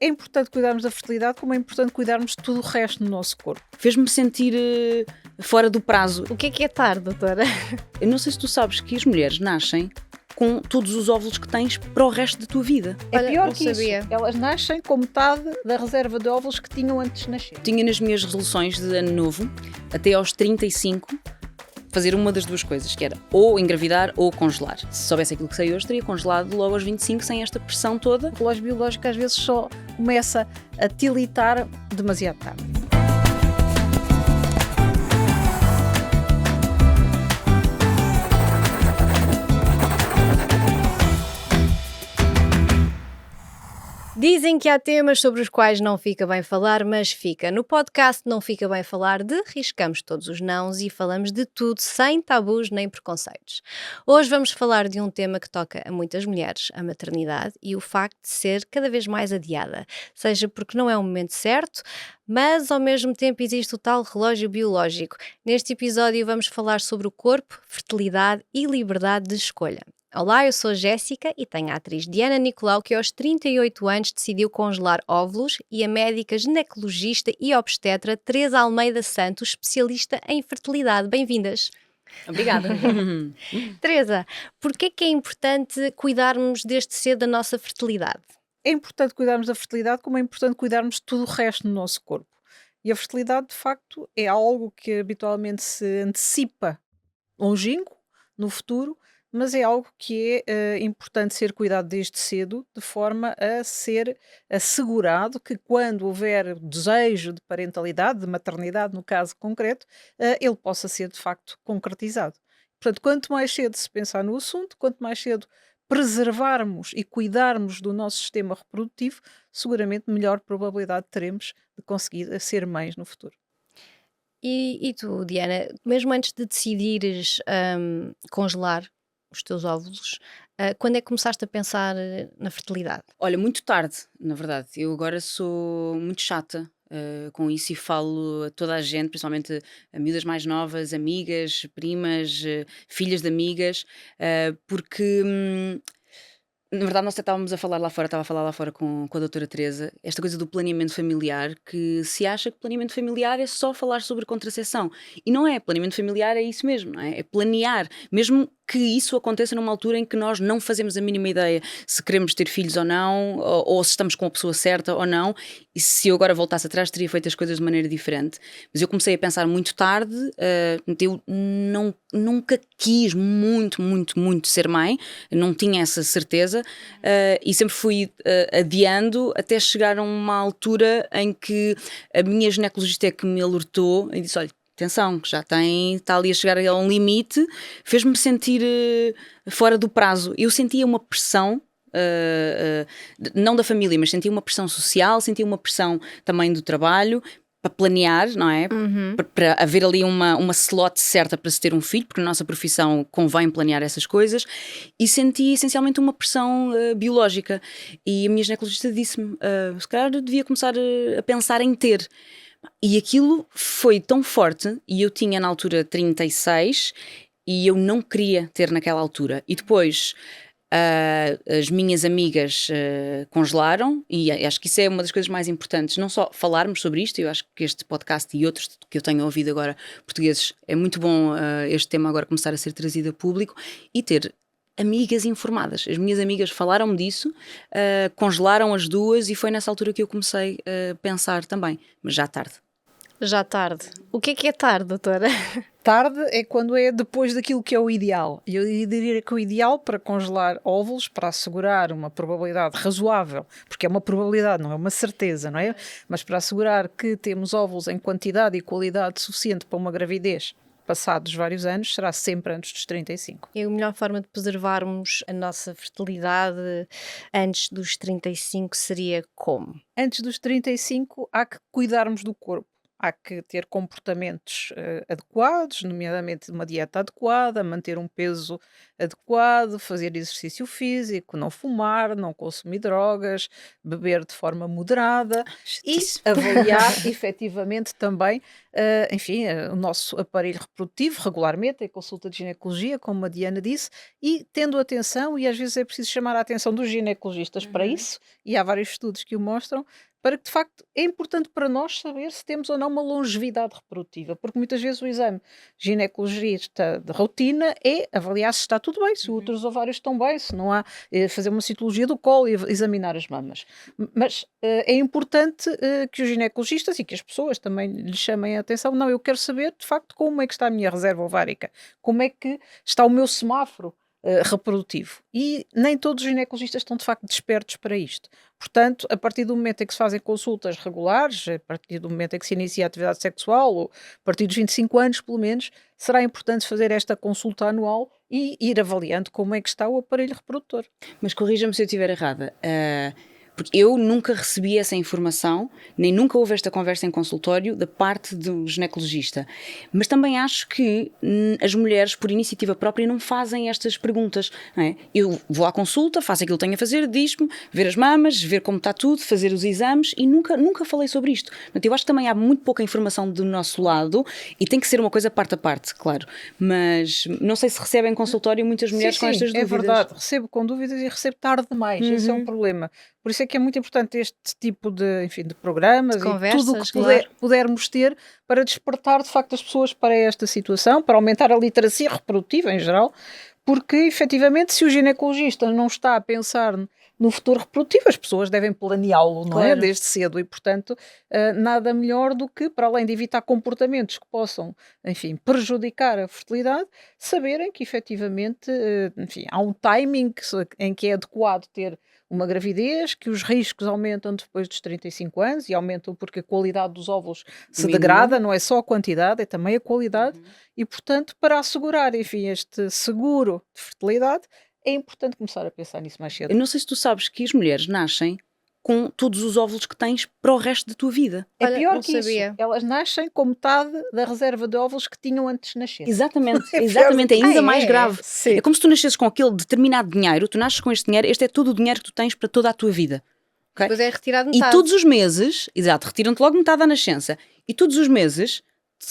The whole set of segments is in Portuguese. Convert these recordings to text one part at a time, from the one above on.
É importante cuidarmos da fertilidade, como é importante cuidarmos de tudo o resto no nosso corpo. Fez-me sentir fora do prazo. O que é tarde, doutora? Eu não sei se tu sabes que as mulheres nascem com todos os óvulos que tens para o resto da tua vida. É Olha, pior não que sabia. isso. Elas nascem com metade da reserva de óvulos que tinham antes de nascer. Tinha nas minhas resoluções de ano novo, até aos 35, fazer uma das duas coisas, que era ou engravidar ou congelar. Se soubesse aquilo que sei hoje, teria congelado logo aos 25 sem esta pressão toda. O relógio biológico às vezes só começa a tilitar demasiado tarde. Dizem que há temas sobre os quais não fica bem falar, mas fica. No podcast Não Fica Bem Falar, riscamos todos os nãos e falamos de tudo sem tabus nem preconceitos. Hoje vamos falar de um tema que toca a muitas mulheres, a maternidade e o facto de ser cada vez mais adiada, seja porque não é o momento certo, mas ao mesmo tempo existe o tal relógio biológico. Neste episódio vamos falar sobre o corpo, fertilidade e liberdade de escolha. Olá, eu sou a Jéssica e tenho a atriz Diana Nicolau, que aos 38 anos decidiu congelar óvulos, e a médica ginecologista e obstetra Teresa Almeida Santos, especialista em fertilidade. Bem-vindas. Obrigada. Teresa, porquê que é importante cuidarmos desde cedo da nossa fertilidade? É importante cuidarmos da fertilidade, como é importante cuidarmos de tudo o resto no nosso corpo. E a fertilidade, de facto, é algo que habitualmente se antecipa longínquo, no futuro, mas é algo que é importante ser cuidado desde cedo, de forma a ser assegurado que quando houver desejo de parentalidade, de maternidade no caso concreto, ele possa ser de facto concretizado. Portanto, quanto mais cedo se pensar no assunto, quanto mais cedo preservarmos e cuidarmos do nosso sistema reprodutivo, seguramente melhor probabilidade teremos de conseguir ser mães no futuro. E tu, Diana, mesmo antes de decidires congelar os teus óvulos, quando é que começaste a pensar na fertilidade? Olha, muito tarde, na verdade. Eu agora sou muito chata com isso e falo a toda a gente, principalmente a miúdas mais novas, amigas, primas, filhas de amigas, porque na verdade nós até estávamos a falar lá fora, estava a falar lá fora com a doutora Teresa, esta coisa do planeamento familiar, que se acha que planeamento familiar é só falar sobre contracepção. E não é, planeamento familiar é isso mesmo, não é? É planear, mesmo que isso aconteça numa altura em que nós não fazemos a mínima ideia se queremos ter filhos ou não, ou se estamos com a pessoa certa ou não, e se eu agora voltasse atrás teria feito as coisas de maneira diferente. Mas eu comecei a pensar muito tarde, eu nunca quis muito ser mãe, não tinha essa certeza, e sempre fui adiando até chegar a uma altura em que a minha ginecologista é que me alertou e disse, olha, atenção, que já está ali a chegar a um limite, fez-me sentir fora do prazo. Eu sentia uma pressão, não da família, mas sentia uma pressão social, sentia uma pressão também do trabalho, para planear, não é? Para haver ali uma slot certa para se ter um filho, porque na nossa profissão convém planear essas coisas, e senti essencialmente uma pressão biológica. E a minha ginecologista disse-me, se calhar eu devia começar a pensar em ter. E aquilo foi tão forte, e eu tinha na altura 36 e eu não queria ter naquela altura. E depois as minhas amigas congelaram, e acho que isso é uma das coisas mais importantes, não só falarmos sobre isto, eu acho que este podcast e outros que eu tenho ouvido agora portugueses, é muito bom este tema agora começar a ser trazido a público, e ter amigas informadas. As minhas amigas falaram-me disso, congelaram as duas, e foi nessa altura que eu comecei a pensar também, mas já tarde. Já tarde. O que é tarde, doutora? Tarde é quando é depois daquilo que é o ideal. E eu diria que o ideal para congelar óvulos, para assegurar uma probabilidade razoável, porque é uma probabilidade, não é uma certeza, não é? Mas para assegurar que temos óvulos em quantidade e qualidade suficiente para uma gravidez, passados vários anos, será sempre antes dos 35. E a melhor forma de preservarmos a nossa fertilidade antes dos 35 seria como? Antes dos 35 há que cuidarmos do corpo. há que ter comportamentos adequados, nomeadamente uma dieta adequada, manter um peso adequado, fazer exercício físico, não fumar, não consumir drogas, beber de forma moderada e Chatice. avaliar efetivamente também, enfim, o nosso aparelho reprodutivo regularmente, em consulta de ginecologia, como a Diana disse, e tendo atenção, e às vezes é preciso chamar a atenção dos ginecologistas para Uhum. isso, e há vários estudos que o mostram, para que de facto é importante para nós saber se temos ou não uma longevidade reprodutiva, porque muitas vezes o exame ginecologista de rotina é avaliar se está tudo bem, se Uhum. os ovários estão bem, se não há, fazer uma citologia do colo e examinar as mamas. Mas é importante que os ginecologistas e que as pessoas também lhes chamem a atenção, não, eu quero saber de facto como é que está a minha reserva ovárica, como é que está o meu semáforo reprodutivo. E nem todos os ginecologistas estão de facto despertos para isto. Portanto, a partir do momento em que se fazem consultas regulares, a partir do momento em que se inicia a atividade sexual, ou a partir dos 25 anos, pelo menos, será importante fazer esta consulta anual e ir avaliando como é que está o aparelho reprodutor. Mas corrija-me se eu estiver errada. Porque eu nunca recebi essa informação, nem nunca houve esta conversa em consultório da parte do ginecologista. Mas também acho que as mulheres, por iniciativa própria, não fazem estas perguntas. Não é? Eu vou à consulta, faço aquilo que tenho a fazer, diz-me, ver as mamas, ver como está tudo, fazer os exames e nunca falei sobre isto. Portanto, eu acho que também há muito pouca informação do nosso lado e tem que ser uma coisa parte a parte, claro. Mas não sei se recebem em consultório muitas mulheres com estas É dúvidas. verdade. Recebo com dúvidas e recebo tarde demais. Esse é um Uhum. problema. Por isso é que é muito importante este tipo de, enfim, de programas De e tudo o que conversas, claro. pudermos ter para despertar de facto as pessoas para esta situação, para aumentar a literacia reprodutiva em geral, porque efetivamente se o ginecologista não está a pensar no futuro reprodutivo, as pessoas devem planeá-lo, não é? Claro. Desde cedo e, portanto, nada melhor do que, para além de evitar comportamentos que possam, enfim, prejudicar a fertilidade, saberem que efetivamente, enfim, há um timing em que é adequado ter uma gravidez, que os riscos aumentam depois dos 35 anos e aumentam porque a qualidade dos óvulos se Diminui. degrada, não é só a quantidade, é também a qualidade, Uhum. e portanto, para assegurar, enfim, este seguro de fertilidade, é importante começar a pensar nisso mais cedo. Eu não sei se tu sabes que as mulheres nascem com todos os óvulos que tens para o resto da tua vida. É Olha, pior não que isso, sabia. elas nascem com metade da reserva de óvulos que tinham antes de nascer. Exatamente, É pior exatamente, do é que ainda Ah, mais é? grave. Sim. É como se tu nascesses com aquele determinado dinheiro, tu nasces com este dinheiro, este é todo o dinheiro que tu tens para toda a tua vida. Ok? Depois é retirado E metade. todos os meses, exato, retiram-te logo metade da nascença, e todos os meses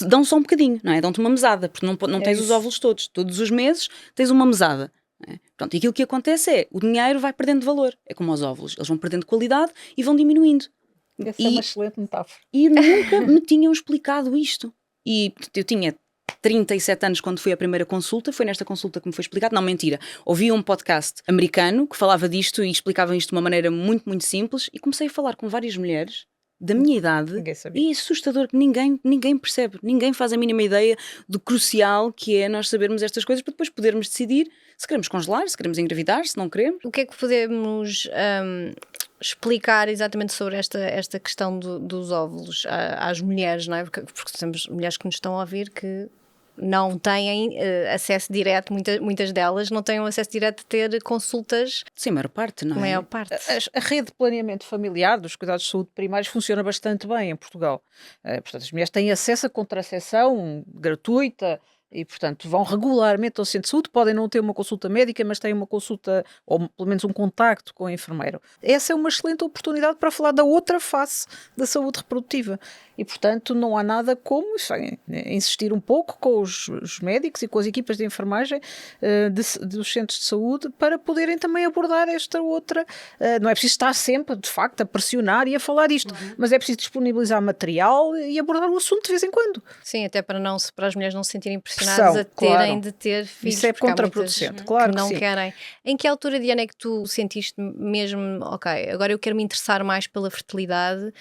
dão só um bocadinho, não é? Dão-te uma mesada, porque não É tens os isso. óvulos todos. Todos os meses tens uma mesada. Não é? Pronto, e aquilo que acontece é, o dinheiro vai perdendo de valor. É como os óvulos, eles vão perdendo qualidade e vão diminuindo. Essa é uma excelente metáfora. E nunca me tinham explicado isto. E portanto, eu tinha 37 anos quando fui à primeira consulta, foi nesta consulta que me foi explicado. Não, mentira. Ouvi um podcast americano que falava disto e explicava isto de uma maneira muito, muito simples e comecei a falar com várias mulheres da minha idade Ninguém sabia. e é assustador que ninguém percebe, ninguém faz a mínima ideia do crucial que é nós sabermos estas coisas para depois podermos decidir se queremos congelar, se queremos engravidar, se não queremos. O que é que podemos explicar exatamente sobre esta questão dos óvulos às mulheres, não é? Porque temos mulheres que nos estão a ouvir que não têm acesso direto, muitas delas não têm acesso direto de ter consultas, Sim, a maior parte, não a é? maior parte. A rede de planeamento familiar dos cuidados de saúde primários funciona bastante bem em Portugal. Portanto, as mulheres têm acesso a contracepção gratuita e, portanto, vão regularmente ao centro de saúde. Podem não ter uma consulta médica, mas têm uma consulta ou pelo menos um contacto com o enfermeiro. Essa é uma excelente oportunidade para falar da outra face da saúde reprodutiva. E, portanto, não há nada como insistir um pouco com os médicos e com as equipas de enfermagem dos centros de saúde para poderem também abordar esta outra. Não é preciso estar sempre, de facto, a pressionar e a falar isto, mas é preciso disponibilizar material e abordar o assunto de vez em quando. Sim, até para as mulheres não se sentirem pressionadas Pressão, a terem claro. de ter filhos. Isso é porque há contraproducente, muitas claro que que não sim. querem. Em que altura, Diana, é que tu sentiste mesmo, ok, agora eu quero me interessar mais pela fertilidade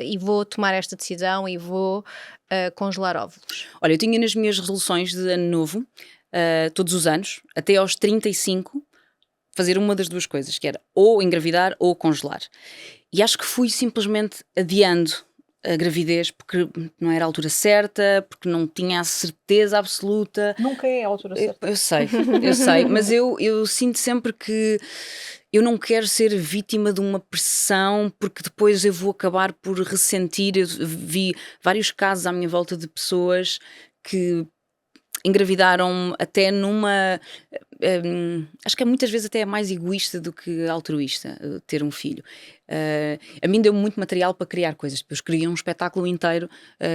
e vou tomar esta decisão e vou congelar óvulos? Olha, eu tinha nas minhas resoluções de ano novo, todos os anos, até aos 35, fazer uma das duas coisas, que era ou engravidar ou congelar. E acho que fui simplesmente adiando a gravidez porque não era a altura certa, porque não tinha a certeza absoluta. Nunca é a altura certa. Eu sei, mas eu sinto sempre que eu não quero ser vítima de uma pressão porque depois eu vou acabar por ressentir. Eu vi vários casos à minha volta de pessoas que engravidaram até numa... acho que muitas vezes até é mais egoísta do que altruísta ter um filho. A mim deu muito material para criar coisas. Eu escrevi um espetáculo inteiro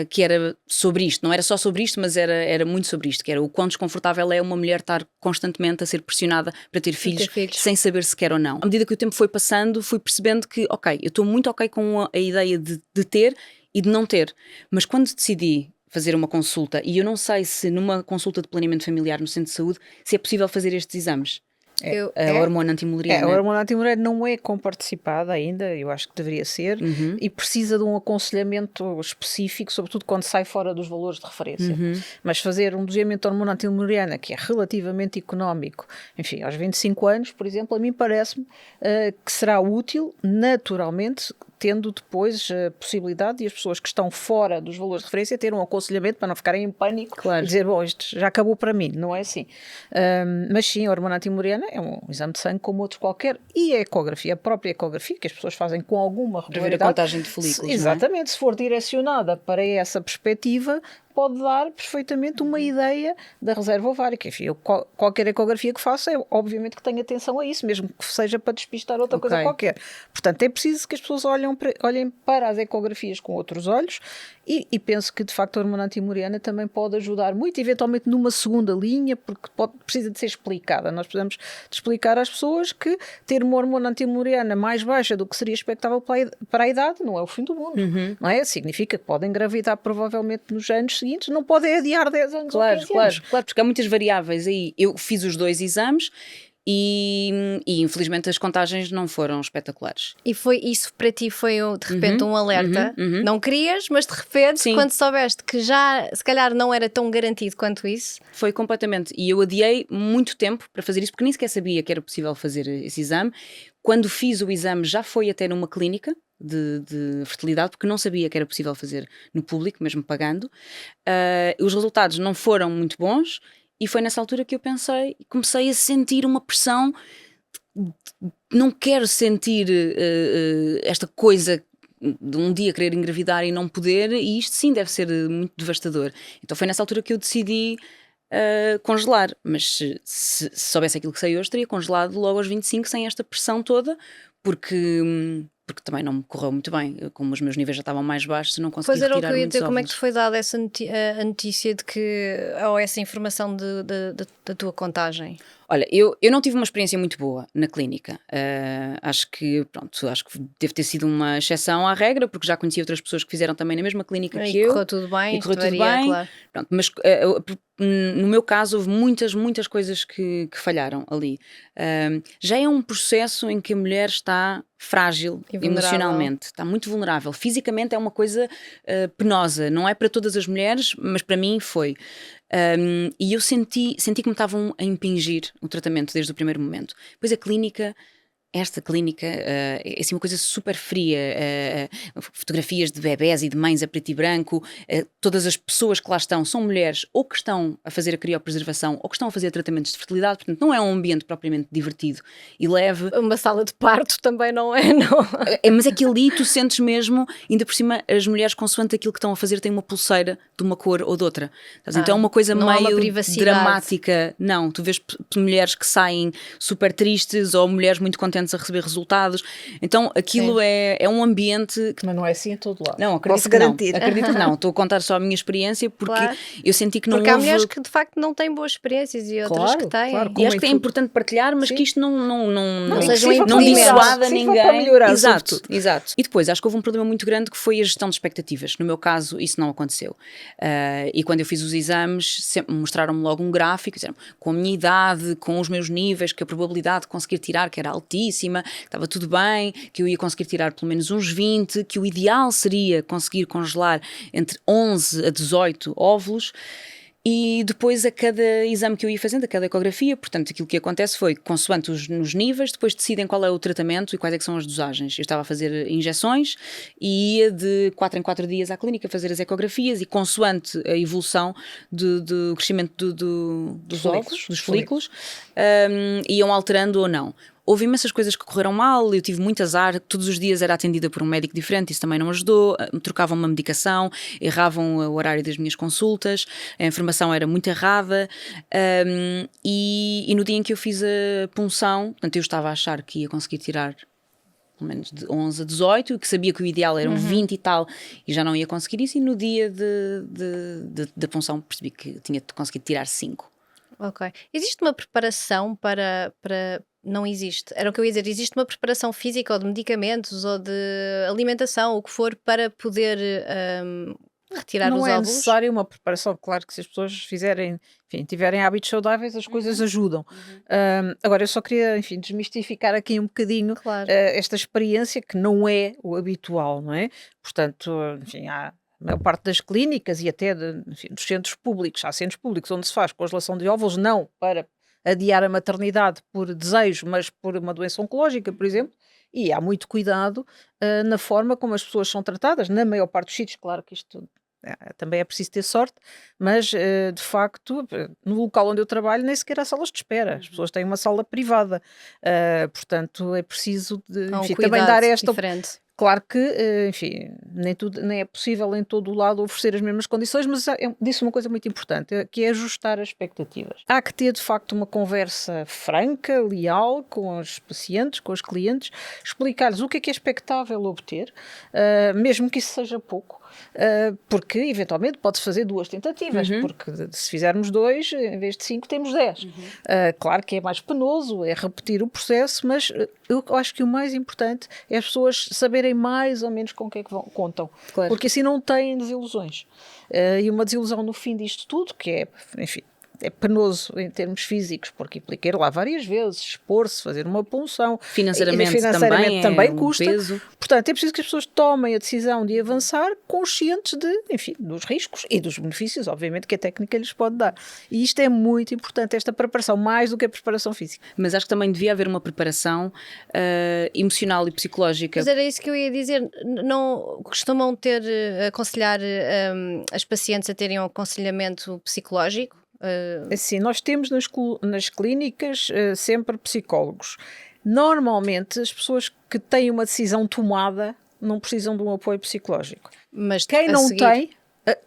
que era sobre isto. Não era só sobre isto, mas era muito sobre isto, que era o quão desconfortável é uma mulher estar constantemente a ser pressionada para ter filhos sem saber se quer ou não. À medida que o tempo foi passando, fui percebendo que, ok, eu estou muito ok com a ideia de ter e de não ter. Mas quando decidi fazer uma consulta, e eu não sei se numa consulta de planeamento familiar no centro de saúde, se é possível fazer estes exames. A hormona antimuleriana. A hormona antimuleriana não é comparticipada ainda, eu acho que deveria ser, e precisa de um aconselhamento específico, sobretudo quando sai fora dos valores de referência. Mas fazer um doseamento de hormona antimuleriana, que é relativamente económico, enfim, aos 25 anos, por exemplo, a mim parece-me que será útil, naturalmente, tendo depois a possibilidade de as pessoas que estão fora dos valores de referência terem um aconselhamento para não ficarem em pânico e dizer, bom, isto já acabou para mim, não é assim. Mas sim, a hormona antimuleriana é um exame de sangue como outro qualquer, e a ecografia, a própria ecografia, que as pessoas fazem com alguma regularidade. Para ver a contagem de folículos, exatamente, se for direcionada para essa perspectiva, pode dar perfeitamente uma ideia da reserva ovárica. Enfim, qualquer ecografia que faça, obviamente que tenho atenção a isso, mesmo que seja para despistar outra coisa qualquer. Portanto, é preciso que as pessoas olhem para as ecografias com outros olhos e penso que, de facto, a hormona antimuleriana também pode ajudar muito, eventualmente numa segunda linha, porque precisa de ser explicada. Nós precisamos de explicar às pessoas que ter uma hormona antimuleriana mais baixa do que seria expectável para a idade não é o fim do mundo. Não é? Significa que podem engravidar provavelmente nos anos seguintes, não podem adiar 10 anos ou 15 anos. Claro, porque há muitas variáveis aí. Eu fiz os 2 exames e infelizmente as contagens não foram espetaculares. E foi isso para ti, foi de repente um alerta? Não querias, mas de repente, quando soubeste que já se calhar não era tão garantido quanto isso? Foi completamente. E eu adiei muito tempo para fazer isso, porque nem sequer sabia que era possível fazer esse exame. Quando fiz o exame já foi até numa clínica de fertilidade, porque não sabia que era possível fazer no público, mesmo pagando. Os resultados não foram muito bons e foi nessa altura que eu comecei a sentir uma pressão. Não quero sentir esta coisa de um dia querer engravidar e não poder, e isto sim deve ser muito devastador. Então foi nessa altura que eu decidi congelar, mas se soubesse aquilo que sei hoje, teria congelado logo aos 25 sem esta pressão toda, porque também não me correu muito bem, como os meus níveis já estavam mais baixos, não consegui retirar muitos óvulos. Pois era o que eu ia dizer, como é que te foi dada essa a notícia de que, ou essa informação da tua contagem? Olha, eu não tive uma experiência muito boa na clínica. Acho que deve ter sido uma exceção à regra, porque já conheci outras pessoas que fizeram também na mesma clínica que eu. Correu tudo bem, e correu tudo bem. Claro. Pronto, mas no meu caso houve muitas coisas que falharam ali. Já é um processo em que a mulher está frágil emocionalmente, está muito vulnerável. Fisicamente é uma coisa penosa, não é para todas as mulheres, mas para mim foi. E eu senti que me estavam a impingir o tratamento desde o primeiro momento. Depois esta clínica é assim uma coisa super fria, fotografias de bebés e de mães a preto e branco, todas as pessoas que lá estão são mulheres ou que estão a fazer a criopreservação ou que estão a fazer tratamentos de fertilidade, portanto não é um ambiente propriamente divertido e leve. Uma sala de parto também não é, não. Mas é que ali tu sentes mesmo, ainda por cima as mulheres consoante aquilo que estão a fazer têm uma pulseira de uma cor ou de outra. Então é uma coisa meio dramática. Não, tu vês mulheres que saem super tristes ou mulheres muito contentes a receber resultados, então aquilo é um ambiente que... Mas não é assim em todo lado. Não, acredito que não, estou a contar só a minha experiência porque eu senti que não porque houve... há mulheres que de facto não têm boas experiências e outras que têm. E acho que é importante partilhar, mas que isto não seja dissuada ninguém. Para melhorar, exato. E depois acho que houve um problema muito grande que foi a gestão de expectativas. No meu caso isso não aconteceu. E quando eu fiz os exames mostraram-me logo um gráfico, disseram, com a minha idade, com os meus níveis, que a probabilidade de conseguir tirar que era altíssima, que estava tudo bem, que eu ia conseguir tirar pelo menos uns 20, que o ideal seria conseguir congelar entre 11 a 18 óvulos. E depois a cada exame que eu ia fazendo, a cada ecografia, portanto aquilo que acontece foi, consoante nos níveis, depois decidem qual é o tratamento e quais é que são as dosagens. Eu estava a fazer injeções e ia de 4 em 4 dias à clínica fazer as ecografias e consoante a evolução do crescimento dos óvulos, dos folículos, iam alterando ou não. Houve imensas coisas que correram mal, eu tive muito azar, todos os dias era atendida por um médico diferente, isso também não ajudou, trocavam uma medicação, erravam o horário das minhas consultas, a informação era muito errada, e no dia em que eu fiz a punção, portanto eu estava a achar que ia conseguir tirar pelo menos de 11 a 18, que sabia que o ideal era 20 e tal, e já não ia conseguir isso, e no dia da punção percebi que tinha conseguido tirar 5. Ok. Existe uma preparação para... Não existe. Era o que eu ia dizer. Existe uma preparação física ou de medicamentos ou de alimentação, o que for, para poder retirar Não os é óvulos? necessário uma preparação, claro que se as pessoas fizerem, enfim, tiverem hábitos saudáveis, as coisas ajudam. Agora, eu só queria, enfim, desmistificar aqui um bocadinho Claro. esta experiência que não é o habitual, não é? Portanto, enfim, há a maior parte das clínicas e até enfim, dos centros públicos, há centros públicos onde se faz congelação de óvulos, não para adiar a maternidade por desejo, mas por uma doença oncológica, por exemplo, e há muito cuidado na forma como as pessoas são tratadas, na maior parte dos sítios, claro que isto também é preciso ter sorte, mas de facto, no local onde eu trabalho nem sequer há salas de espera, as pessoas têm uma sala privada, portanto é preciso Há um enfim, também cuidado dar esta. diferente. Claro que, enfim, nem é possível em todo o lado oferecer as mesmas condições, mas disse uma coisa muito importante, que é ajustar as expectativas. Há que ter, de facto, uma conversa franca, leal com os pacientes, com os clientes, explicar-lhes o que é expectável obter, mesmo que isso seja pouco, porque, eventualmente, pode-se fazer 2 tentativas, porque se fizermos 2, em vez de 5, temos 10. Claro que é mais penoso, é repetir o processo, mas eu acho que o mais importante é as pessoas saberem mais ou menos com o que é que contam, Claro. porque assim não têm desilusões. E uma desilusão no fim disto tudo, que é, enfim, é penoso em termos físicos, porque implica ir lá várias vezes, expor-se, fazer uma punção. Financeiramente também é um custa. peso. Portanto, é preciso que as pessoas tomem a decisão de avançar conscientes enfim, dos riscos e dos benefícios, obviamente, que a técnica lhes pode dar. E isto é muito importante, esta preparação, mais do que a preparação física. Mas acho que também devia haver uma preparação emocional e psicológica. Mas era isso que eu ia dizer. Não costumam aconselhar as pacientes a terem um aconselhamento psicológico? Assim, nós temos nas clínicas sempre psicólogos. Normalmente, as pessoas que têm uma decisão tomada não precisam de um apoio psicológico. Mas Quem a não seguir? tem,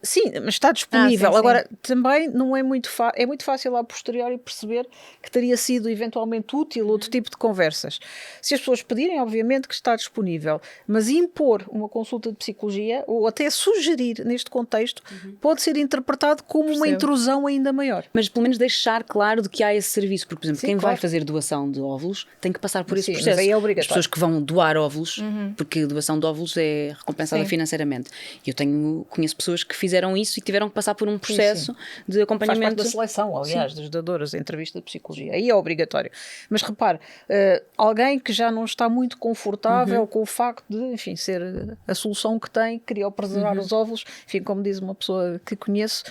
sim, mas está disponível. sim, sim. Agora, também não é muito é muito fácil a posteriori perceber que teria sido eventualmente útil outro tipo de conversas. Se as pessoas pedirem, obviamente que está disponível, mas impor uma consulta de psicologia ou até sugerir neste contexto pode ser interpretado como uma Percebo. intrusão ainda maior. Mas pelo menos deixar claro de que há esse serviço, porque, por exemplo, Sim, quem claro. vai fazer doação de óvulos tem que passar por esse Sim, mas processo. aí é As obrigatório. pessoas que vão doar óvulos, porque a doação de óvulos é recompensada Sim. financeiramente. E eu conheço pessoas que fizeram isso e tiveram que passar por um processo de Faz parte acompanhamento. da seleção, aliás, das dadoras, a entrevista de psicologia. Aí é obrigatório. Mas repare, alguém que já não está muito confortável com o facto de, enfim, ser a solução que tem, queria preservar os óvulos, enfim, como diz uma pessoa que conheço,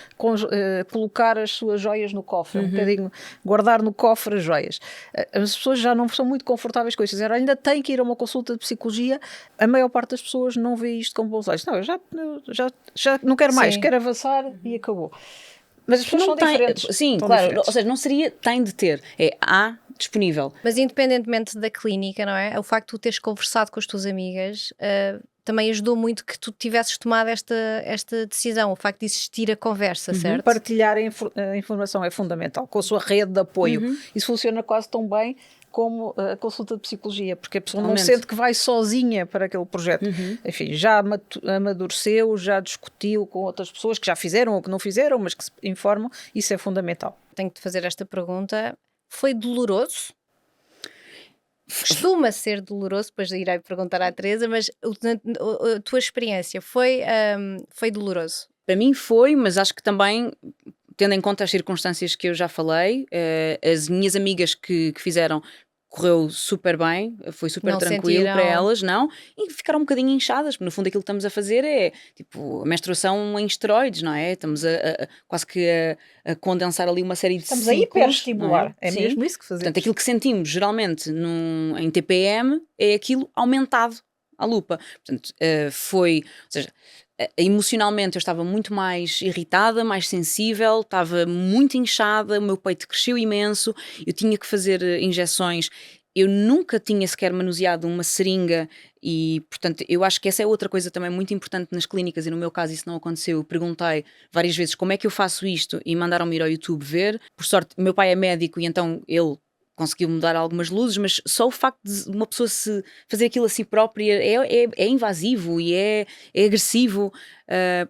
colocar as suas joias no cofre, um bocadinho, guardar no cofre as joias. As pessoas já não são muito confortáveis com isso. Dizer, ainda tem que ir a uma consulta de psicologia, a maior parte das pessoas não vê isto com bons olhos. Não, eu já não quero mais, Sim. quero avançar e acabou. Mas as pessoas Não são tem, diferentes. sim, São claro. diferentes. Ou seja, não seria tem de ter, há disponível. Mas independentemente da clínica, não é? O facto de tu teres conversado com as tuas amigas também ajudou muito que tu tivesses tomado esta decisão, o facto de existir a conversa, certo? Partilhar a informação é fundamental, com a sua rede de apoio. Isso funciona quase tão bem como a consulta de psicologia, porque a pessoa não Totalmente. sente que vai sozinha para aquele projeto. Enfim, já amadureceu, já discutiu com outras pessoas que já fizeram ou que não fizeram, mas que se informam, isso é fundamental. Tenho que te fazer esta pergunta. Foi doloroso? Costuma ser doloroso, depois irei perguntar à Teresa, mas a tua experiência foi doloroso? Para mim foi, mas acho que também, tendo em conta as circunstâncias que eu já falei, as minhas amigas que fizeram correu super bem, foi super Não tranquilo para sentiram? elas, não, e ficaram um bocadinho inchadas, porque no fundo aquilo que estamos a fazer é tipo a menstruação em esteroides, não é? Estamos quase que a condensar ali uma série de Estamos a ciclos, não é? hiperestimular. É Sim. mesmo isso que Portanto, fazemos. aquilo que sentimos geralmente em TPM é aquilo aumentado à lupa. Portanto, ou seja, emocionalmente eu estava muito mais irritada, mais sensível, estava muito inchada, o meu peito cresceu imenso, eu tinha que fazer injeções. Eu nunca tinha sequer manuseado uma seringa e, portanto, eu acho que essa é outra coisa também muito importante nas clínicas e no meu caso isso não aconteceu. Eu perguntei várias vezes como é que eu faço isto e mandaram-me ir ao YouTube ver. Por sorte, o meu pai é médico e então ele conseguiu-me dar algumas luzes, mas só o facto de uma pessoa se fazer aquilo a si própria é invasivo e é agressivo.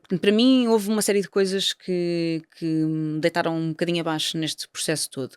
Portanto, para mim houve uma série de coisas que me deitaram um bocadinho abaixo neste processo todo.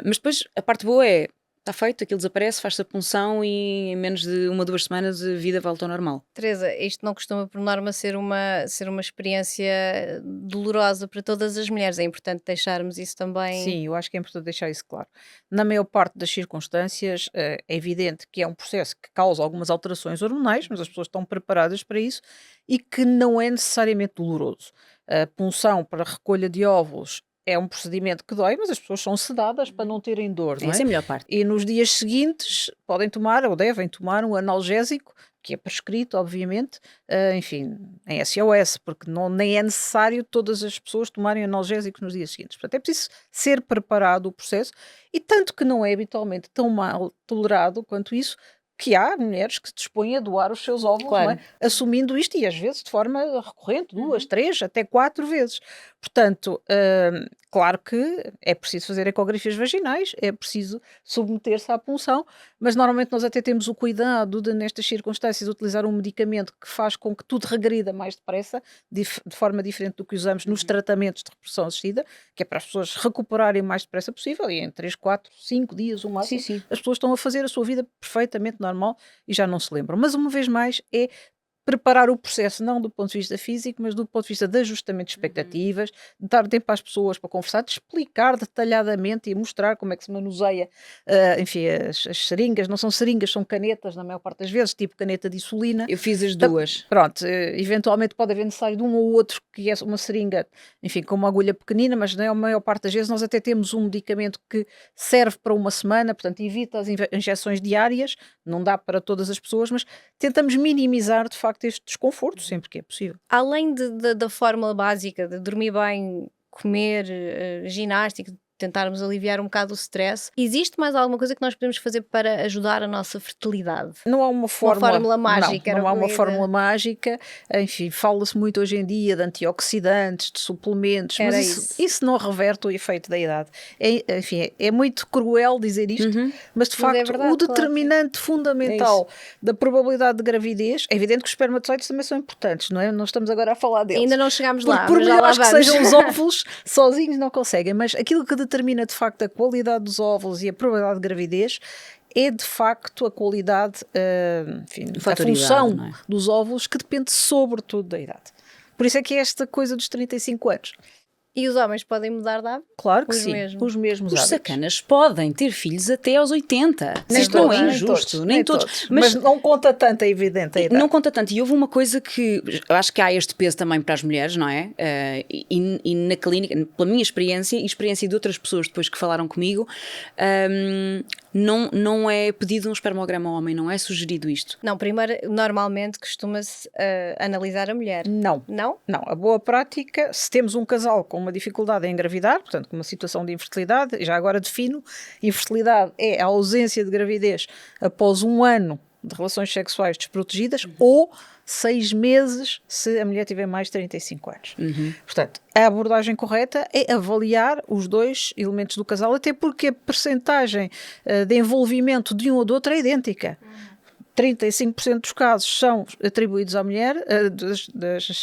Mas depois a parte boa é, está feito, aquilo desaparece, faz-se a punção e em menos de 1, 2 semanas a vida volta ao normal. Teresa, isto não costuma por norma ser uma experiência dolorosa para todas as mulheres. É importante deixarmos isso também. Sim, eu acho que é importante deixar isso claro. Na maior parte das circunstâncias, é evidente que é um processo que causa algumas alterações hormonais, mas as pessoas estão preparadas para isso e que não é necessariamente doloroso. A punção para recolha de óvulos é um procedimento que dói, mas as pessoas são sedadas para não terem dor, não Essa é é? a melhor parte. E nos dias seguintes podem tomar ou devem tomar um analgésico, que é prescrito, obviamente, enfim, em SOS, porque nem é necessário todas as pessoas tomarem analgésicos nos dias seguintes. Portanto, é preciso ser preparado o processo, e tanto que não é habitualmente tão mal tolerado quanto isso, que há mulheres que se dispõem a doar os seus óvulos, não é? Claro. Assumindo isto, e às vezes de forma recorrente, 2, Uhum. 3, até 4 vezes. Portanto, claro que é preciso fazer ecografias vaginais, é preciso submeter-se à punção, mas normalmente nós até temos o cuidado de, nestas circunstâncias, utilizar um medicamento que faz com que tudo regrida mais depressa, de forma diferente do que usamos nos tratamentos de reprodução assistida, que é para as pessoas recuperarem o mais depressa possível, e em 3, 4, 5 dias, o Sim, máximo, sim. as pessoas estão a fazer a sua vida perfeitamente normal e já não se lembram. Mas uma vez mais é preparar o processo, não do ponto de vista físico, mas do ponto de vista de ajustamento de expectativas, de dar tempo às pessoas para conversar, de explicar detalhadamente e mostrar como é que se manuseia, enfim, as seringas, não são seringas, são canetas, na maior parte das vezes, tipo caneta de insulina. Eu fiz as Ta- duas. Pronto, eventualmente pode haver necessário de um ou outro que é uma seringa, enfim, com uma agulha pequenina, mas na maior parte das vezes nós até temos um medicamento que serve para uma semana, portanto evita as injeções diárias, não dá para todas as pessoas, mas tentamos minimizar de facto este desconforto sempre que é possível. Além da fórmula básica de dormir bem, comer, ginástica, tentarmos aliviar um bocado o stress, existe mais alguma coisa que nós podemos fazer para ajudar a nossa fertilidade? Não há uma Uma fórmula, fórmula mágica, era não há o que eu uma ia fórmula dizer. mágica, enfim, fala-se muito hoje em dia de antioxidantes, de suplementos, mas Era isso não reverte o efeito da idade. Enfim, é muito cruel dizer isto, Uhum. mas de Mas é facto verdade, o claro. determinante fundamental da probabilidade de gravidez, é evidente que os espermatozoides também são importantes, não é? Não estamos agora a falar deles. Ainda não chegámos lá, Por mas já lá melhores que vamos. sejam os óvulos, sozinhos não conseguem, mas aquilo que determina de facto a qualidade dos óvulos e a probabilidade de gravidez é de facto a qualidade, enfim, a Fatoridade, função não é? dos óvulos, que depende sobretudo da idade. Por isso é que é esta coisa dos 35 anos. E os homens podem mudar de hábito? Claro que Os sim, mesmos. os mesmos Os hábitos. sacanas podem ter filhos até aos 80. Nem Isto não é todos, injusto, nem todos. Mas não conta tanto, é evidente, a idade. Não conta tanto. E houve uma coisa que eu acho que há este peso também para as mulheres, não é? E na clínica, pela minha experiência e experiência de outras pessoas depois que falaram comigo, não é pedido um espermograma ao homem, não é sugerido isto. Não, primeiro, normalmente costuma-se analisar a mulher. Não. Não? Não, a boa prática, se temos um casal com uma dificuldade em engravidar, portanto, com uma situação de infertilidade, já agora defino, infertilidade é a ausência de gravidez após 1 ano de relações sexuais desprotegidas ou 6 meses se a mulher tiver mais de 35 anos. Portanto, a abordagem correta é avaliar os dois elementos do casal, até porque a percentagem de envolvimento de um ou do outro é idêntica. 35% dos casos são atribuídos à mulher,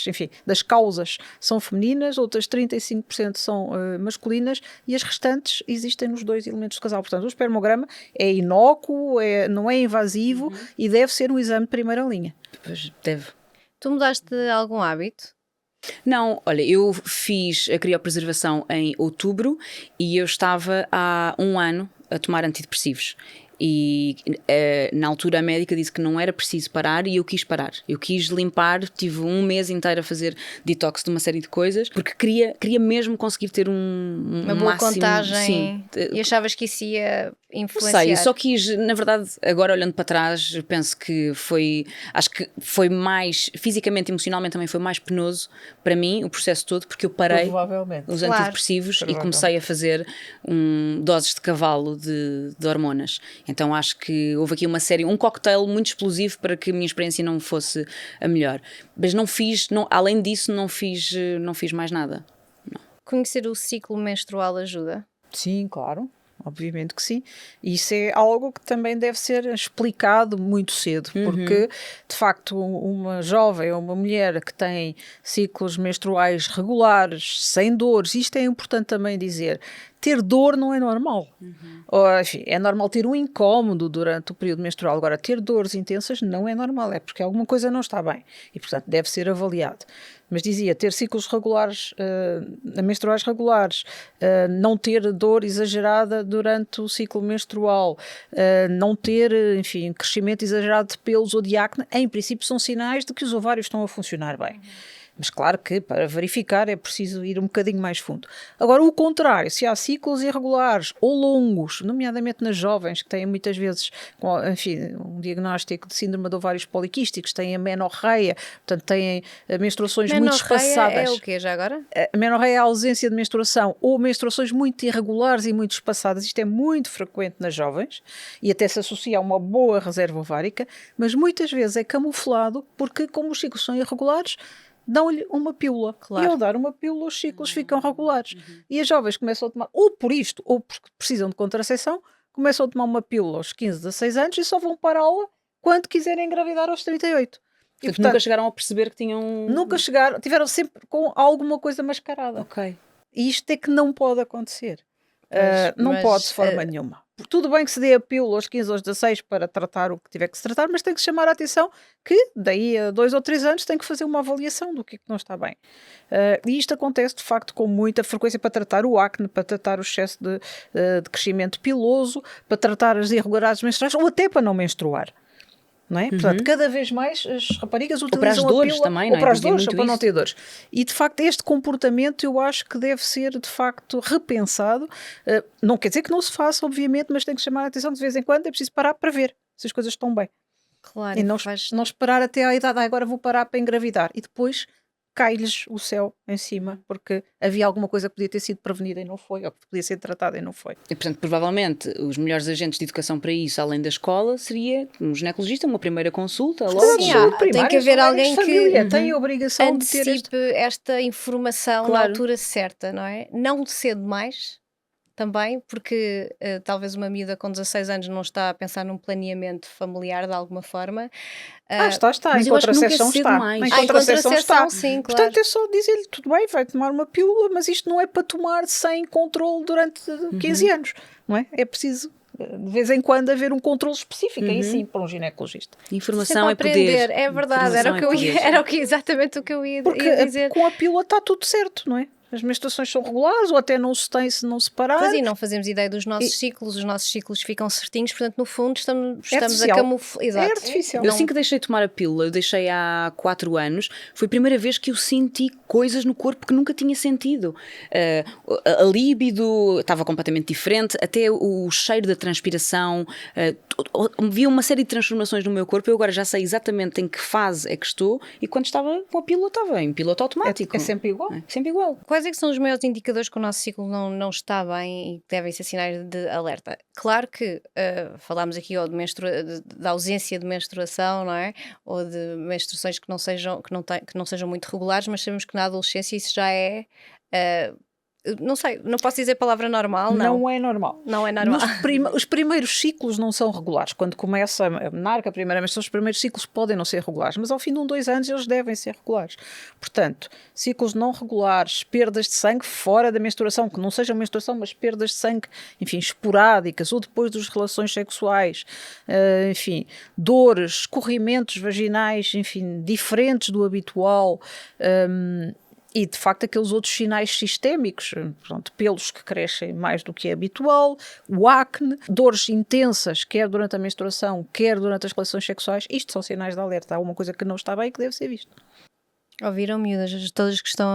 enfim, das causas são femininas, outras 35% são masculinas e as restantes existem nos dois elementos do casal. Portanto, o espermograma é inócuo, não é invasivo e deve ser um exame de primeira linha. Pois deve. Tu mudaste algum hábito? Não, olha, eu fiz a criopreservação em outubro e eu estava há 1 ano a tomar antidepressivos. E na altura a médica disse que não era preciso parar e eu quis parar. Eu quis limpar, tive um mês inteiro a fazer detox de uma série de coisas, porque queria mesmo conseguir ter uma boa máximo, contagem. sim. E achavas que isso ia Não influenciar? sei, eu só quis, na verdade, agora olhando para trás, eu penso que acho que foi mais, fisicamente e emocionalmente também foi mais penoso para mim, o processo todo, porque eu parei Provavelmente. os Claro. antidepressivos e comecei a fazer doses de cavalo de hormonas. Então acho que houve aqui um cocktail muito explosivo para que a minha experiência não fosse a melhor. Mas além disso, não fiz mais nada. Conhecer o ciclo menstrual ajuda? Sim, claro. Obviamente que sim. E isso é algo que também deve ser explicado muito cedo, porque de facto uma jovem ou uma mulher que tem ciclos menstruais regulares, sem dores, isto é importante também dizer, ter dor não é normal. Ou, enfim, é normal ter um incómodo durante o período menstrual, agora ter dores intensas não é normal, é porque alguma coisa não está bem e portanto deve ser avaliado. Mas dizia, ter ciclos regulares, menstruais regulares, não ter dor exagerada durante o ciclo menstrual, não ter, enfim, crescimento exagerado de pelos ou de acne, em princípio são sinais de que os ovários estão a funcionar bem. Mas claro que para verificar é preciso ir um bocadinho mais fundo. Agora, o contrário, se há ciclos irregulares ou longos, nomeadamente nas jovens, que têm muitas vezes, enfim, um diagnóstico de síndrome de ovários poliquísticos, têm a menorreia, portanto têm menstruações muito espaçadas. É o quê já agora? A menorreia é a ausência de menstruação ou menstruações muito irregulares e muito espaçadas. Isto é muito frequente nas jovens e até se associa a uma boa reserva ovárica, mas muitas vezes é camuflado porque, como os ciclos são irregulares, dão-lhe uma pílula. Claro. E ao dar uma pílula, os ciclos ficam regulares. E as jovens começam a tomar, ou por isto, ou porque precisam de contracepção, começam a tomar uma pílula aos 15, 16 anos e só vão pará-la quando quiserem engravidar aos 38. E, Portanto, nunca chegaram a perceber que tinham... Nunca chegaram, tiveram sempre com alguma coisa mascarada. Ok. E isto é que não pode acontecer. Não mas, pode de forma nenhuma. Tudo bem que se dê a pílula aos 15 aos 16 para tratar o que tiver que se tratar, mas tem que se chamar a atenção que daí a 2 ou 3 anos tem que fazer uma avaliação do que é que não está bem. E isto acontece de facto com muita frequência para tratar o acne, para tratar o excesso de crescimento piloso, para tratar as irregularidades menstruais ou até para não menstruar. Não é? Portanto, cada vez mais as raparigas utilizam para as a dores pílula, também, ou não é? para as Dizia dores, muito ou para não isso. ter dores. E de facto este comportamento eu acho que deve ser de facto repensado. Não quer dizer que não se faça, obviamente, mas tem que chamar a atenção que de vez em quando é preciso parar para ver se as coisas estão bem. Claro. E não esperar até à idade, agora vou parar para engravidar. E depois cai-lhes o céu em cima, porque havia alguma coisa que podia ter sido prevenida e não foi, ou que podia ser tratada e não foi. E, portanto, provavelmente, os melhores agentes de educação para isso, além da escola, seria um ginecologista, uma primeira consulta, logo. Sim, tem que haver alguém que tem a obrigação de ter antecipe esta informação na Claro. altura certa, não é? Não cedo demais, também, porque talvez uma miúda com 16 anos não está a pensar num planeamento familiar de alguma forma. Está. Mas Em eu acho que nunca é contracepção cedo está. demais. Em Em contracepção está. sim, claro. Portanto, é só dizer-lhe, tudo bem, vai tomar uma pílula, mas isto não é para tomar sem controle durante 15 anos, não é? É preciso, de vez em quando, haver um controle específico, aí sim, para um ginecologista. Informação Sempre é aprender, poder. é verdade, exatamente o que eu ia Porque dizer. com a pílula está tudo certo, não é? As menstruações são regulares, ou até não se tem se não se parar. Pois, e não fazemos ideia dos nossos ciclos, os nossos ciclos ficam certinhos, portanto, no fundo, estamos a artificial. camuflar. Exato. É artificial. Eu Não- assim que deixei de tomar a pílula, eu deixei há 4 anos, foi a primeira vez que eu senti coisas no corpo que nunca tinha sentido. A líbido estava completamente diferente, até o cheiro da transpiração, havia uma série de transformações no meu corpo. Eu agora já sei exatamente em que fase é que estou, e quando estava com a pílula estava em piloto automático. É sempre igual. É sempre igual. Quais é que são os maiores indicadores que o nosso ciclo não está bem e que devem ser sinais de alerta? Claro que falámos aqui ou da ausência de menstruação, não é? Ou de menstruações que não sejam muito regulares, mas sabemos que na adolescência isso já é... não sei, não posso dizer a palavra normal, não. Não é normal. Não é normal. Os primeiros ciclos não são regulares. Quando começa a menarca, a primeira menstruação, os primeiros ciclos podem não ser regulares, mas ao fim de 2 anos eles devem ser regulares. Portanto, ciclos não regulares, perdas de sangue fora da menstruação, que não sejam menstruação, mas perdas de sangue, enfim, esporádicas, ou depois das relações sexuais, enfim, dores, escorrimentos vaginais, enfim, diferentes do habitual, E, de facto, aqueles outros sinais sistémicos, pronto, pelos que crescem mais do que é habitual, o acne, dores intensas, quer durante a menstruação, quer durante as relações sexuais, isto são sinais de alerta. Há alguma coisa que não está bem e que deve ser vista. Ouviram, miúdas? Todas que estão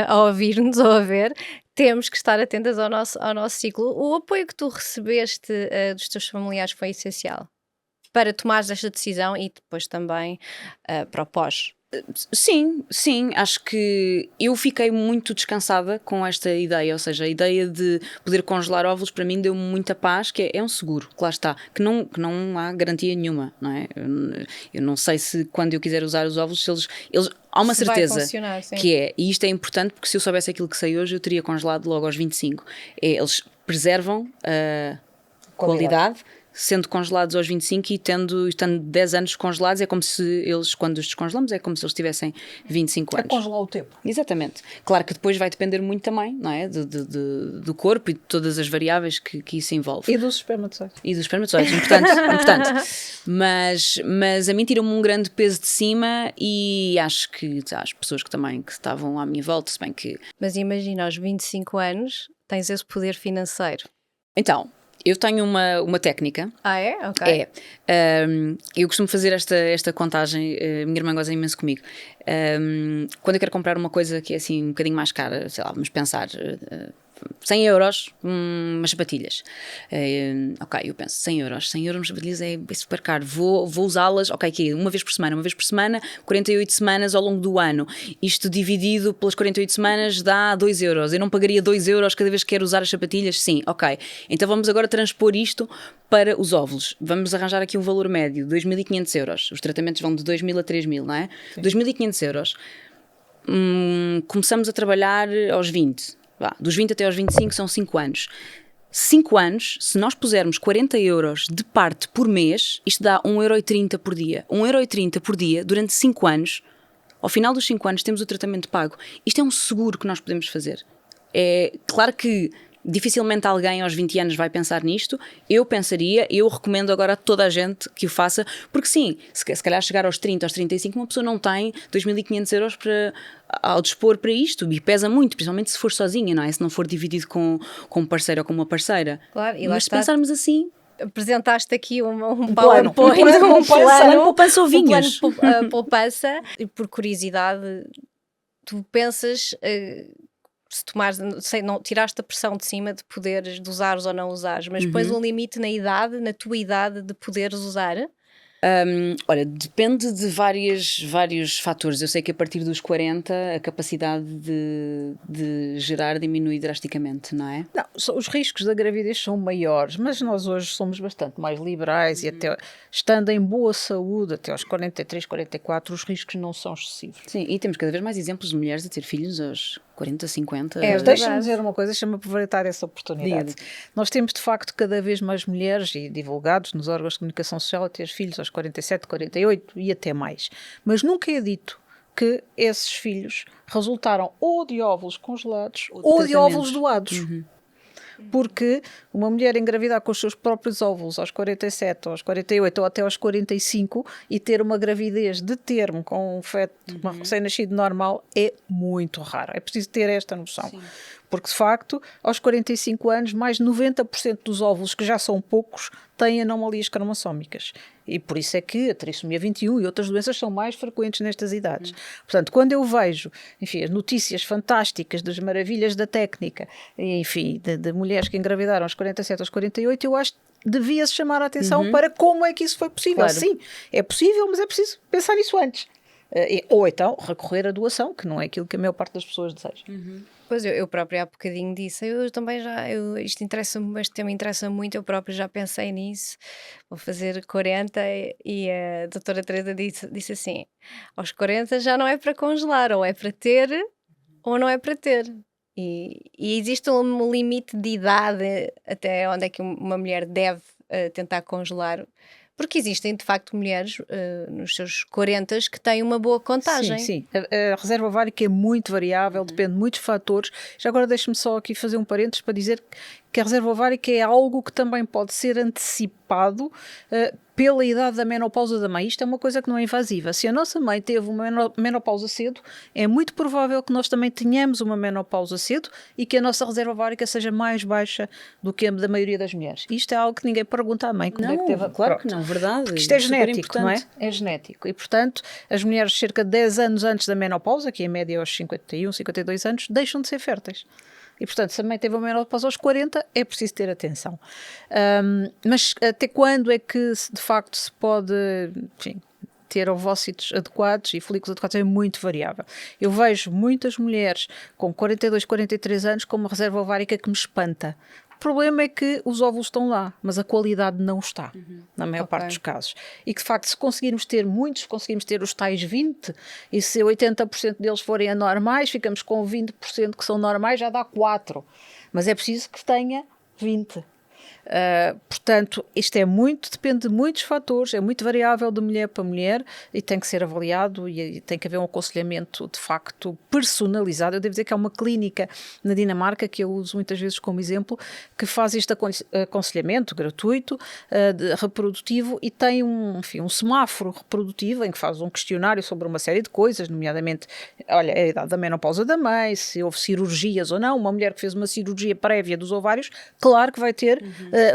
a ouvir-nos ou a ver, temos que estar atentas ao nosso ciclo. O apoio que tu recebeste dos teus familiares foi essencial para tomares esta decisão e depois também para o pós. Sim, acho que eu fiquei muito descansada com esta ideia, ou seja, a ideia de poder congelar óvulos para mim deu-me muita paz, que é um seguro, que lá está, que não há garantia nenhuma, não é? Eu não sei se quando eu quiser usar os óvulos, se eles há uma Se vai certeza funcionar, sim. que é, e isto é importante porque se eu soubesse aquilo que sei hoje, eu teria congelado logo aos 25. Eles preservam a qualidade, sendo congelados aos 25 e estando 10 anos congelados, é como se eles, quando os descongelamos, é como se eles tivessem 25 anos. É congelar o tempo. Exatamente. Claro que depois vai depender muito também, não é? Do corpo e de todas as variáveis que isso envolve. E dos espermatozoides. E dos espermatozoides, importante. Mas a mim tira-me um grande peso de cima e acho que as pessoas que estavam à minha volta, se bem que... Mas imagina, aos 25 anos tens esse poder financeiro. Então, eu tenho uma técnica. Ah, é? Ok. Eu costumo fazer esta contagem, minha irmã goza imenso comigo. Quando eu quero comprar uma coisa que é assim um bocadinho mais cara, sei lá, vamos pensar, 100 euros, umas sapatilhas. Ok, eu penso, 100 euros umas sapatilhas é super caro, vou usá-las, ok, aqui, uma vez por semana, 48 semanas ao longo do ano. Isto dividido pelas 48 semanas dá 2 euros. Eu não pagaria 2 euros cada vez que quero usar as sapatilhas? Sim, ok. Então vamos agora transpor isto para os óvulos. Vamos arranjar aqui um valor médio, 2.500 euros. Os tratamentos vão de 2.000 a 3.000, não é? Sim. 2.500 euros. Começamos a trabalhar aos 20. Dos 20 até aos 25 são 5 anos. 5 anos, se nós pusermos 40 euros de parte por mês, isto dá 1,30€ por dia. 1,30€ por dia durante 5 anos. Ao final dos 5 anos temos o tratamento pago. Isto é um seguro que nós podemos fazer. É claro que dificilmente alguém aos 20 anos vai pensar nisto. Eu pensaria, eu recomendo agora a toda a gente que o faça, porque sim, se calhar chegar aos 30, aos 35, uma pessoa não tem 2.500 euros ao dispor para isto, e pesa muito, principalmente se for sozinha, não é? Se não for dividido com um parceiro ou com uma parceira. Claro, e lá mas se pensarmos assim... Apresentaste aqui um plano, PowerPoint, um plano poupança ovinhos. Um plano poupança, e por curiosidade, tu pensas... se tomares, não tiraste a pressão de cima de poderes, de usares ou não usares, mas pões um limite na tua idade de poderes usar? Olha, depende de vários fatores. Eu sei que a partir dos 40 a capacidade de gerar diminui drasticamente, não é? Não, os riscos da gravidez são maiores, mas nós hoje somos bastante mais liberais e até estando em boa saúde, até aos 43, 44, os riscos não são excessivos. Sim, e temos cada vez mais exemplos de mulheres a ter filhos aos 40, 50. Mas deixa-me dizer uma coisa, deixa-me aproveitar essa oportunidade. Nós temos de facto cada vez mais mulheres e divulgados nos órgãos de comunicação social a ter filhos aos 47, 48 e até mais. Mas nunca é dito que esses filhos resultaram ou de óvulos congelados ou de óvulos doados. Porque uma mulher engravidar com os seus próprios óvulos aos 47, aos 48 ou até aos 45 e ter uma gravidez de termo com um feto recém-nascido normal é muito raro. É preciso ter esta noção. Sim. Porque, de facto, aos 45 anos, mais de 90% dos óvulos, que já são poucos, têm anomalias cromossómicas. E por isso é que a trissomia 21 e outras doenças são mais frequentes nestas idades. Portanto, quando eu vejo, enfim, as notícias fantásticas das maravilhas da técnica, enfim, de mulheres que engravidaram aos 47, aos 48, eu acho que devia-se chamar a atenção para como é que isso foi possível. Claro. Sim, é possível, mas é preciso pensar nisso antes. Ou então recorrer à doação, que não é aquilo que a maior parte das pessoas deseja. Pois eu própria há bocadinho disse, eu também este tema interessa muito, eu própria já pensei nisso, vou fazer 40 e a doutora Teresa disse assim, aos 40 já não é para congelar, ou é para ter ou não é para ter. E existe um limite de idade até onde é que uma mulher deve tentar congelar. Porque existem, de facto, mulheres nos seus 40 que têm uma boa contagem. Sim. A reserva ovárica é muito variável, depende de muitos fatores. Já agora deixe-me só aqui fazer um parênteses para dizer que a reserva ovárica é algo que também pode ser antecipado pela idade da menopausa da mãe. Isto é uma coisa que não é invasiva. Se a nossa mãe teve uma menopausa cedo, é muito provável que nós também tenhamos uma menopausa cedo e que a nossa reserva ovárica seja mais baixa do que a da maioria das mulheres. Isto é algo que ninguém pergunta à mãe. Não, claro que não, verdade. Porque isto é genético, não é? É genético. E, portanto, as mulheres cerca de 10 anos antes da menopausa, que em média aos 51, 52 anos, deixam de ser férteis. E, portanto, se a mãe teve uma menopausa aos 40, é preciso ter atenção. Mas até quando é que, de facto, se pode, enfim, ter ovócitos adequados e folículos adequados é muito variável. Eu vejo muitas mulheres com 42, 43 anos com uma reserva ovárica que me espanta. O problema é que os óvulos estão lá, mas a qualidade não está, na maior parte dos casos. E que, de facto, se conseguirmos ter muitos, conseguimos ter os tais 20, e se 80% deles forem anormais, ficamos com 20% que são normais, já dá 4. Mas é preciso que tenha 20. Portanto, isto depende de muitos fatores, é muito variável de mulher para mulher e tem que ser avaliado e tem que haver um aconselhamento de facto personalizado. Eu devo dizer que há uma clínica na Dinamarca que eu uso muitas vezes como exemplo, que faz este aconselhamento gratuito, reprodutivo, e tem um semáforo reprodutivo em que faz um questionário sobre uma série de coisas, nomeadamente, olha, a idade da menopausa da mãe, se houve cirurgias ou não. Uma mulher que fez uma cirurgia prévia dos ovários, claro que vai ter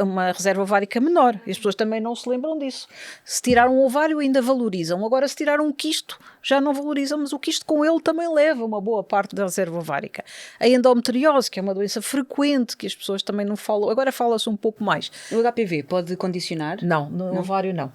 uma reserva ovárica menor, e as pessoas também não se lembram disso. Se tirar um ovário ainda valorizam, agora se tirar um quisto já não valorizam, mas o quisto com ele também leva uma boa parte da reserva ovárica. A endometriose, que é uma doença frequente que as pessoas também não falam, agora fala-se um pouco mais. O HPV pode condicionar? Não, no ovário não.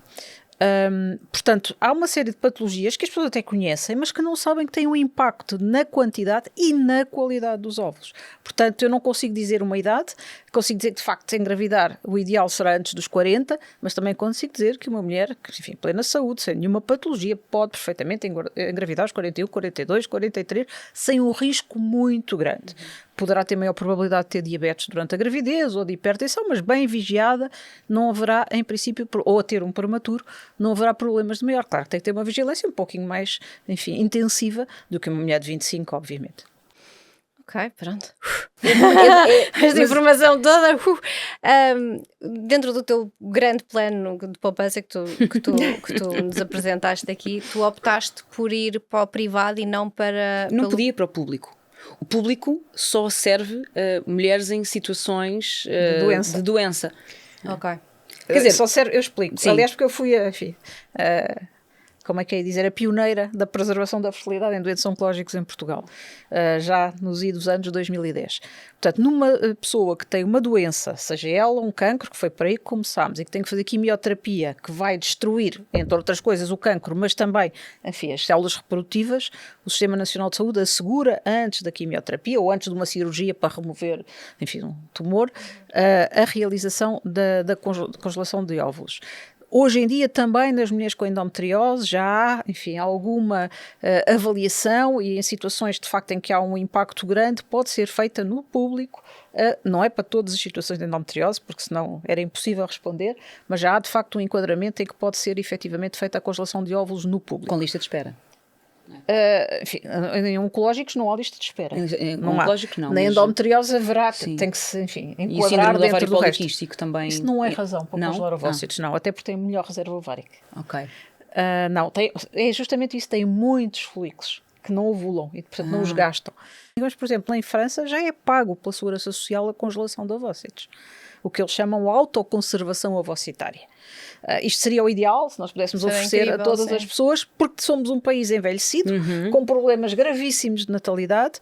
Portanto, há uma série de patologias que as pessoas até conhecem, mas que não sabem que têm um impacto na quantidade e na qualidade dos óvulos. Portanto, eu não consigo dizer uma idade, consigo dizer que, de facto, engravidar, o ideal será antes dos 40, mas também consigo dizer que uma mulher, enfim, plena saúde, sem nenhuma patologia, pode perfeitamente engravidar aos 41, 42, 43, sem um risco muito grande. Poderá ter maior probabilidade de ter diabetes durante a gravidez ou de hipertensão, mas bem vigiada, não haverá, em princípio, ou a ter um prematuro, não haverá problemas de maior. Claro, tem que ter uma vigilância um pouquinho mais, enfim, intensiva do que uma mulher de 25, obviamente. Ok, pronto. Esta informação toda. Dentro do teu grande plano de poupança que tu nos apresentaste aqui, tu optaste por ir para o privado e não para... Não podia ir para o público. O público só serve a mulheres em situações de doença. Ok. Quer dizer, só serve, eu explico. Sim. Aliás, porque eu fui como é que é dizer, a pioneira da preservação da fertilidade em doentes oncológicos em Portugal, já nos idos anos 2010. Portanto, numa pessoa que tem uma doença, seja ela um cancro, que foi por aí que começámos, e que tem que fazer quimioterapia, que vai destruir, entre outras coisas, o cancro, mas também, enfim, as células reprodutivas, o Sistema Nacional de Saúde assegura, antes da quimioterapia ou antes de uma cirurgia para remover, enfim, um tumor, a realização da congelação de óvulos. Hoje em dia também nas mulheres com endometriose já há, enfim, alguma avaliação, e em situações de facto em que há um impacto grande pode ser feita no público, não é para todas as situações de endometriose, porque senão era impossível responder, mas já há de facto um enquadramento em que pode ser efetivamente feita a congelação de óvulos no público. Com lista de espera? Enfim, em oncológicos não há lista de espera. Não oncológicos não. Na endometriose haverá, sim. tem que se, enfim, E enquadrar dentro do resto. Também... Isso não é razão para congelar ovócitos, não, até porque tem melhor reserva ovárica. Ok. Não, é justamente isso, tem muitos folículos que não ovulam e, portanto, não os gastam. Mas, por exemplo, em França já é pago pela Segurança Social a congelação de ovócitos, o que eles chamam autoconservação ovocitária. Isto seria o ideal, se nós pudéssemos oferecer incrível, a todas as pessoas, porque somos um país envelhecido, com problemas gravíssimos de natalidade.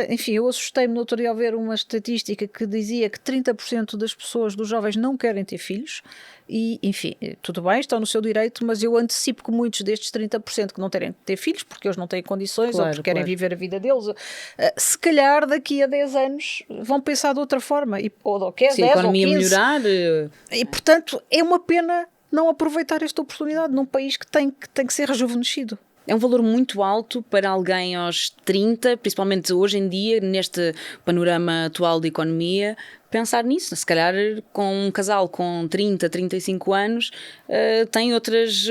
Enfim, eu assustei-me no outro dia ao ver uma estatística que dizia que 30% das pessoas, dos jovens, não querem ter filhos. E, enfim, tudo bem, estão no seu direito, mas eu antecipo que muitos destes 30% que não terem que ter filhos, porque eles não têm condições, ou porque querem viver a vida deles, se calhar daqui a 10 anos vão pensar de outra forma, ou daqui a 10 a economia ou 15. melhorar. E, portanto, é uma pena não aproveitar esta oportunidade num país que tem que ser rejuvenescido. É um valor muito alto para alguém aos 30, principalmente hoje em dia, neste panorama atual de economia, pensar nisso. Se calhar com um casal com 30, 35 anos tem outras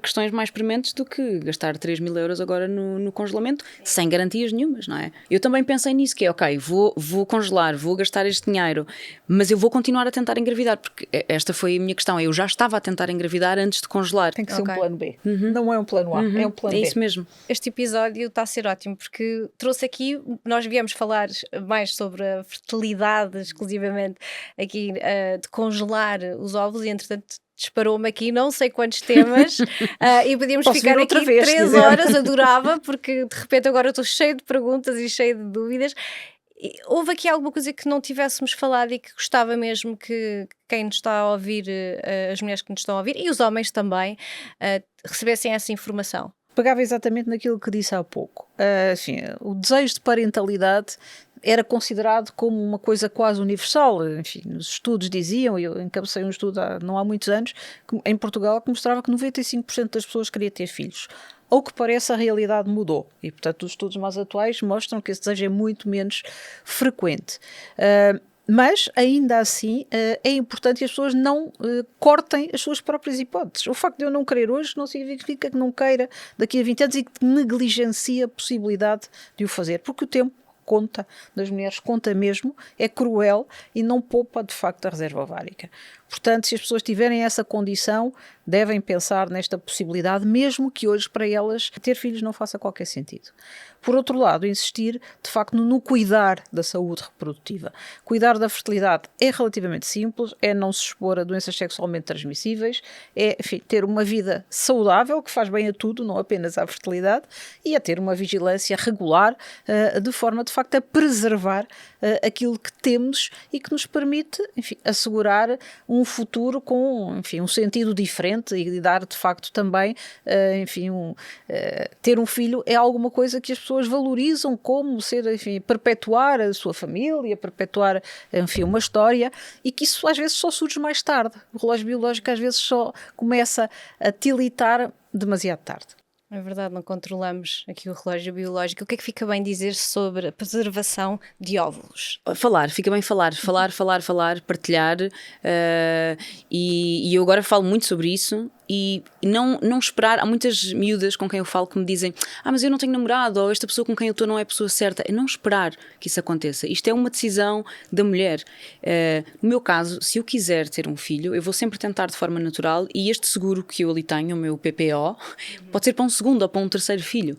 questões mais prementes do que gastar 3.000 euros agora no congelamento, sem garantias nenhumas, não é? Eu também pensei nisso, que é, ok, vou congelar, vou gastar este dinheiro, mas eu vou continuar a tentar engravidar, porque esta foi a minha questão, eu já estava a tentar engravidar antes de congelar. Tem que ser um Ok. plano B. Não é um plano A, é um plano É B. isso mesmo. Este episódio está a ser ótimo porque trouxe aqui, nós viemos falar mais sobre a fertilidade exclusivamente aqui, de congelar os óvulos e entretanto disparou-me aqui não sei quantos temas e podíamos Posso ficar vir outra aqui vez, se 3 quiser. horas, adorava, porque de repente agora estou cheio de perguntas e cheio de dúvidas. E houve aqui alguma coisa que não tivéssemos falado e que gostava mesmo que quem nos está a ouvir, as mulheres que nos estão a ouvir e os homens também, recebessem essa informação? Pegava exatamente naquilo que disse há pouco. Assim, o desejo de parentalidade era considerado como uma coisa quase universal. Enfim, os estudos diziam, eu encabecei um estudo não há muitos anos, em Portugal, que mostrava que 95% das pessoas queria ter filhos. Ao que parece, a realidade mudou. E, portanto, os estudos mais atuais mostram que esse desejo é muito menos frequente. Mas, ainda assim, é importante que as pessoas não cortem as suas próprias hipóteses. O facto de eu não querer hoje não significa que não queira daqui a 20 anos e que negligencie a possibilidade de o fazer. Porque o tempo conta, das mulheres conta mesmo, é cruel e não poupa, de facto, a reserva ovárica. Portanto, se as pessoas tiverem essa condição, devem pensar nesta possibilidade, mesmo que hoje para elas ter filhos não faça qualquer sentido. Por outro lado, insistir de facto no cuidar da saúde reprodutiva. Cuidar da fertilidade é relativamente simples, é não se expor a doenças sexualmente transmissíveis, é, enfim, ter uma vida saudável, que faz bem a tudo, não apenas à fertilidade, e a ter uma vigilância regular, de forma de facto a preservar aquilo que temos e que nos permite, enfim, assegurar um futuro com, enfim, um sentido diferente e dar de facto também, enfim, ter um filho é alguma coisa que as pessoas valorizam como ser, enfim, perpetuar a sua família, perpetuar, enfim, uma história, e que isso às vezes só surge mais tarde. O relógio biológico às vezes só começa a tilitar demasiado tarde. É verdade, não controlamos aqui o relógio biológico. O que é que fica bem dizer sobre a preservação de óvulos? Falar, fica bem falar, partilhar, e eu agora falo muito sobre isso e não esperar. Há muitas miúdas com quem eu falo que me dizem: mas eu não tenho namorado, ou esta pessoa com quem eu estou não é a pessoa certa. É não esperar que isso aconteça. Isto é uma decisão da mulher. No meu caso, se eu quiser ter um filho, eu vou sempre tentar de forma natural, e este seguro que eu ali tenho, o meu PPO, pode ser para um segundo ou para um terceiro filho.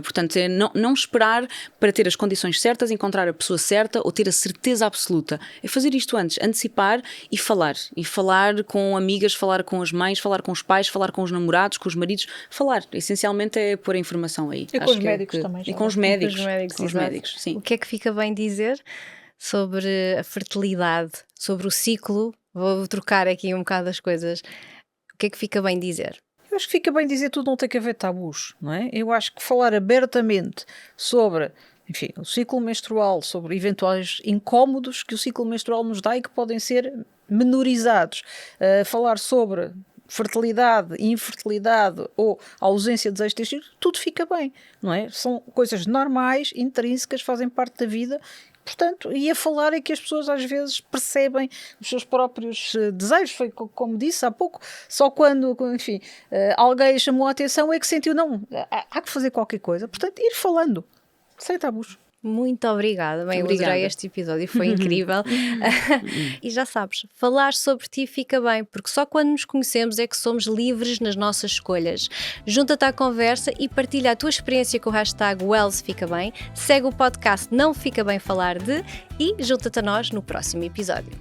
Portanto, é não esperar para ter as condições certas, encontrar a pessoa certa ou ter a certeza absoluta. É fazer isto antes, antecipar e falar. E falar com amigas, falar com as mães, falar com os pais, falar com os namorados, com os maridos. Falar, essencialmente, é pôr a informação aí. E com os médicos também. E com os médicos. Com os médicos, sim. O que é que fica bem dizer sobre a fertilidade, sobre o ciclo? Vou trocar aqui um bocado as coisas. O que é que fica bem dizer? Eu acho que fica bem dizer tudo, não tem que haver tabus, não é? Eu acho que falar abertamente sobre, enfim, o ciclo menstrual, sobre eventuais incómodos que o ciclo menstrual nos dá e que podem ser menorizados, falar sobre fertilidade, infertilidade ou ausência de desejo de ter filhos, tudo fica bem, não é? São coisas normais, intrínsecas, fazem parte da vida. Portanto, e a falar é que as pessoas às vezes percebem os seus próprios desejos. Foi como disse há pouco, só quando, enfim, alguém chamou a atenção é que sentiu, não, há que fazer qualquer coisa. Portanto, ir falando, sem tabus. Muito obrigada. Bem, eu Obrigada. adorei este episódio, foi incrível. E já sabes, falar sobre ti fica bem, porque só quando nos conhecemos é que somos livres nas nossas escolhas. Junta-te à conversa e partilha a tua experiência com o hashtag #WellsFicaBem. Segue o podcast Não Fica Bem Falar De e junta-te a nós no próximo episódio.